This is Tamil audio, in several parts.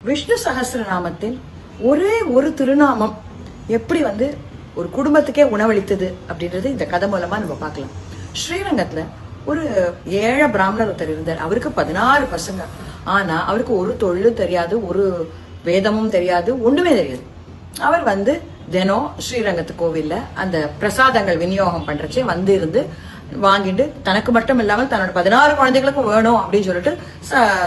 விஷ்ணு சஹஸ்ரநாமத்தில் ஒரே ஒரு திருநாமம் எப்படி ஒரு குடும்பத்துக்கே உணவளித்தது அப்படின்றது இந்த கதை மூலமா நம்ம பார்க்கலாம். ஸ்ரீரங்கத்துல ஒரு ஏழை பிராமணர் ஒருத்தர் இருந்தார். அவருக்கு 16 பசங்க. ஆனா அவருக்கு ஒரு தொழிலும் தெரியாது, ஒரு வேதமும் தெரியாது, ஒண்ணுமே தெரியாது. அவர் தினம் ஸ்ரீரங்கத்து கோவில்ல அந்த பிரசாதங்கள் விநியோகம் பண்றச்சே இருந்து வாங்கிட்டு தனக்கு மட்டும் இல்லாமல் தன்னோட 16 குழந்தைகளுக்கும் வேணும் அப்படின்னு சொல்லிட்டு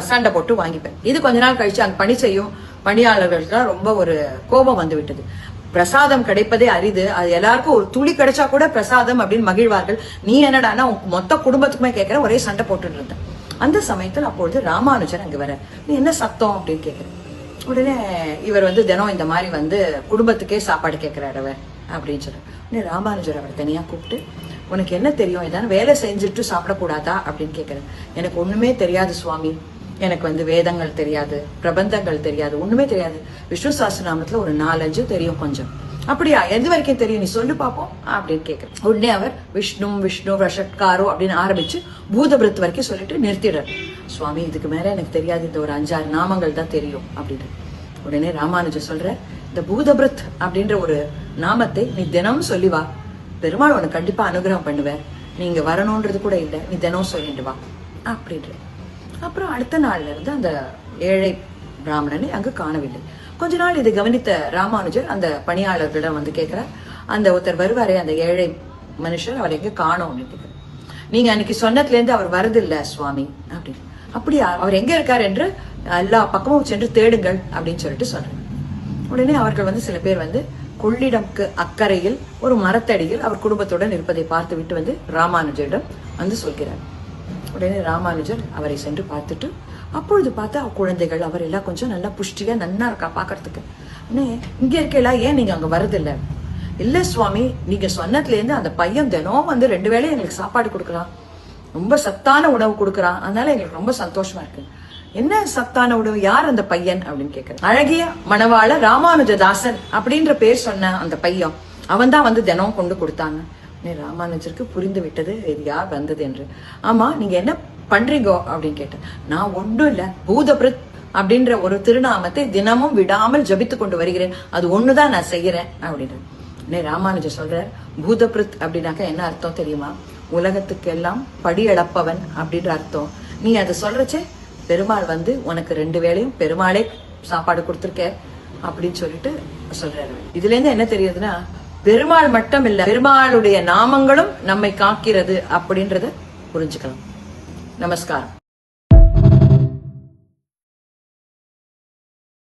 சண்டை போட்டு வாங்கிப்பேன். இது கொஞ்ச நாள் கழிச்சு அங்க பணி செய்யும் பணியாளர்களுக்கு ரொம்ப ஒரு கோபம் விட்டது. பிரசாதம் கிடைப்பதே அரிது, அது எல்லாருக்கும் ஒரு துளி கிடைச்சா கூட பிரசாதம் அப்படின்னு மகிழ்வார்கள். நீ என்னடானா மொத்த குடும்பத்துக்குமே கேட்கிற, ஒரே சண்டை போட்டுட்டு இருந்தேன். அந்த சமயத்தில் அப்பொழுது ராமானுஜர் அங்க வர, நீ என்ன சத்தம் அப்படின்னு கேட்கிறேன். உடனே இவர் தினம் இந்த மாதிரி குடும்பத்துக்கே சாப்பாடு கேட்கிறாரு அவர் அப்படின்னு சொல்ற. ராமானுஜர் அவர் தனியா கூப்பிட்டு, உனக்கு என்ன தெரியும், ஏதாவது வேலை செஞ்சுட்டு சாப்பிடக்கூடாதா அப்படின்னு கேட்கிறேன். எனக்கு ஒண்ணுமே தெரியாது சுவாமி, எனக்கு வேதங்கள் தெரியாது, பிரபந்தங்கள் தெரியாது, ஒண்ணுமே தெரியாது. விஷ்ணு சஹஸ்ரநாமத்துல ஒரு 4-5 தெரியும் கொஞ்சம். அப்படியா, எது வரைக்கும் தெரியும், நீ சொல்லு பாப்போம் அப்படின்னு கேட்கிறேன். உடனே அவர் விஷ்ணு வஷட்காரோ அப்படின்னு ஆரம்பிச்சு பூதபிருத் வரைக்கும் சொல்லிட்டு நிறுத்திடுறாரு. சுவாமி, இதுக்கு மேல எனக்கு தெரியாது, இந்த ஒரு 5-6 நாமங்கள் தான் தெரியும் அப்படின்னு. உடனே ராமானுஜர் சொல்ற, இந்த பூதபிருத் அப்படின்ற ஒரு நாமத்தை நீ தினம் சொல்லி வா, பெருமாள் உனக்கு கண்டிப்பா அனுகிரகம் பண்ணுவேன். நீங்க வரணும்ன்றது கூட இல்லை, நீ தினம் சொல்லிட்டு வா அப்படின்ற. அப்புறம் அடுத்த நாள்ல இருந்து அந்த ஏழை பிராமணனை அங்கு காணவில்லை. கொஞ்ச நாள் இதை கவனித்த ராமானுஜர் அந்த பணியாளர்களிடம் கேட்கிறார், அந்த ஒருத்தர் வருவாரே அந்த ஏழை மனுஷர், அவர் எங்க காணோம் அப்படின்னு. நீங்க அன்னைக்கு சொன்னதுல இருந்து அவர் வரதில்ல சுவாமி அப்படின்னு. அப்படியா, அவர் எங்க இருக்கார் என்று எல்லா பக்கமும் சென்று தேடுங்கள் அப்படின்னு சொல்லிட்டு சொல்றேன். உடனே அவர்கள் சில பேர் கொள்ளிடம்க்கு அக்கறையில் ஒரு மரத்தடியில் அவர் குடும்பத்துடன் இருப்பதை பார்த்து விட்டு ராமானுஜரிடம் சொல்கிறார். உடனே ராமானுஜர் அவரை சென்று பார்த்துட்டு, அப்பொழுது பார்த்தா குழந்தைகள் அவர் எல்லாம் கொஞ்சம் நல்லா புஷ்டியா நன்னா இருக்கா பாக்குறதுக்கு. இங்க இருக்கல, ஏன் நீங்க அங்க வரதில்லை? இல்ல சுவாமி, நீங்க சொன்னதுல இருந்து அந்த பையன் தினம் 2 வேளையும் எங்களுக்கு சாப்பாடு கொடுக்குறான், ரொம்ப சத்தான உணவு கொடுக்குறான், அதனால எங்களுக்கு ரொம்ப சந்தோஷமா இருக்கு. என்ன சத்தான உணவு, யார் அந்த பையன் அப்படின்னு கேட்கிறேன். அழகிய மணவாள ராமானுஜதாசன் அப்படின்ற பேர் சொன்ன அந்த பையன், அவன் தான் தினம் கொண்டு கொடுத்தாங்க. ராமானுஜருக்கு புரிந்து விட்டது இது யார் வந்தது என்று. ஆமா, நீங்க என்ன பண்றீங்கோ அப்படின்னு கேட்டேன். நான் ஒன்றும் இல்ல, பூதபிருத் அப்படின்ற ஒரு திருநாமத்தை தினமும் விடாமல் ஜபித்து கொண்டு வருகிறேன், அது ஒண்ணுதான் நான் செய்யறேன் அப்படின்னு. ராமானுஜர் சொல்ற, பூதபிருத் அப்படின்னாக்க என்ன அர்த்தம் தெரியுமா? உலகத்துக்கு எல்லாம் படி அளப்பவன் அப்படின்ற அர்த்தம். நீ அதை சொல்றச்சே பெருமாள் உனக்கு 2 வேளையும் பெருமாளே சாப்பாடு கொடுத்துருக்க அப்படின்னு சொல்லிட்டு சொல்றாரு. இதுல இருந்து என்ன தெரியுதுன்னா, பெருமாள் மட்டும் இல்ல, பெருமாளுடைய நாமங்களும் நம்மை காக்கிறது அப்படின்றத புரிஞ்சுக்கலாம். நமஸ்காரம்.